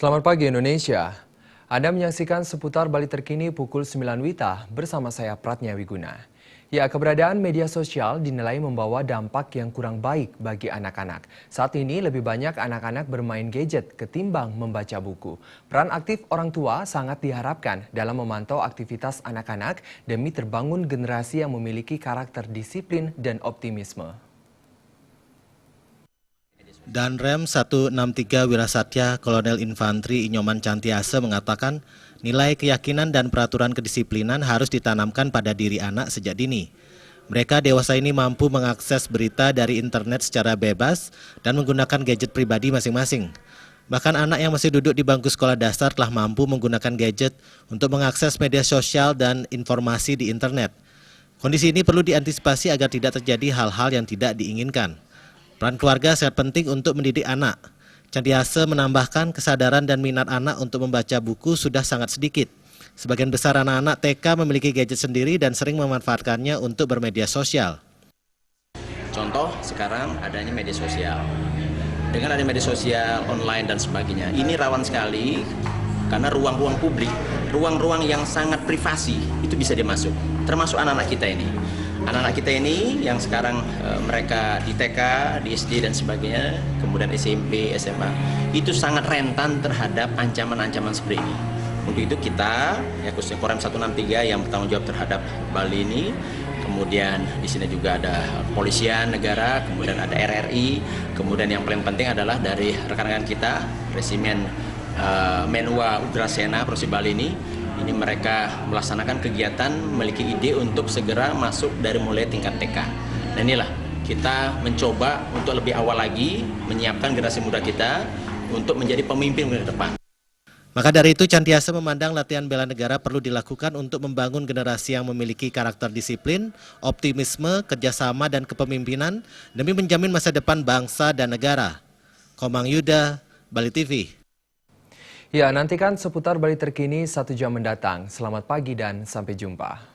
Selamat pagi Indonesia. Anda menyaksikan seputar Bali terkini pukul 9 WITA bersama saya Pratnya Wiguna. Ya, keberadaan media sosial dinilai membawa dampak yang kurang baik bagi anak-anak. Saat ini lebih banyak anak-anak bermain gadget ketimbang membaca buku. Peran aktif orang tua sangat diharapkan dalam memantau aktivitas anak-anak demi terbangun generasi yang memiliki karakter disiplin dan optimisme. Danrem 163 Wirasatya Kolonel Infantri Inyoman Cantiase mengatakan nilai keyakinan dan peraturan kedisiplinan harus ditanamkan pada diri anak sejak dini. Mereka dewasa ini mampu mengakses berita dari internet secara bebas dan menggunakan gadget pribadi masing-masing. Bahkan anak yang masih duduk di bangku sekolah dasar telah mampu menggunakan gadget untuk mengakses media sosial dan informasi di internet. Kondisi ini perlu diantisipasi agar tidak terjadi hal-hal yang tidak diinginkan. Peran keluarga sangat penting untuk mendidik anak. Cantiase menambahkan kesadaran dan minat anak untuk membaca buku sudah sangat sedikit. Sebagian besar anak-anak TK memiliki gadget sendiri dan sering memanfaatkannya untuk bermedia sosial. Contoh sekarang adanya media sosial. Dengan adanya media sosial, online dan sebagainya, ini rawan sekali karena ruang-ruang publik, ruang-ruang yang sangat privasi itu bisa dimasuk. Termasuk anak-anak kita ini. Anak-anak kita ini yang sekarang mereka di TK, di SD dan sebagainya, kemudian SMP, SMA, itu sangat rentan terhadap ancaman-ancaman seperti ini. Untuk itu kita, ya khususnya Korem 163 yang bertanggung jawab terhadap Bali ini, kemudian di sini juga ada Kepolisian Negara, kemudian ada RRI, kemudian yang paling penting adalah dari rekan-rekan kita, Resimen Menua Ugrasena Provinsi Bali ini mereka melaksanakan kegiatan memiliki ide untuk segera masuk dari mulai tingkat TK. Nah inilah kita mencoba untuk lebih awal lagi menyiapkan generasi muda kita untuk menjadi pemimpin ke depan. Maka dari itu Cantiase memandang latihan bela negara perlu dilakukan untuk membangun generasi yang memiliki karakter disiplin, optimisme, kerjasama dan kepemimpinan demi menjamin masa depan bangsa dan negara. Komang Yuda, Bali TV. Ya, nantikan seputar Bali terkini 1 jam mendatang. Selamat pagi dan sampai jumpa.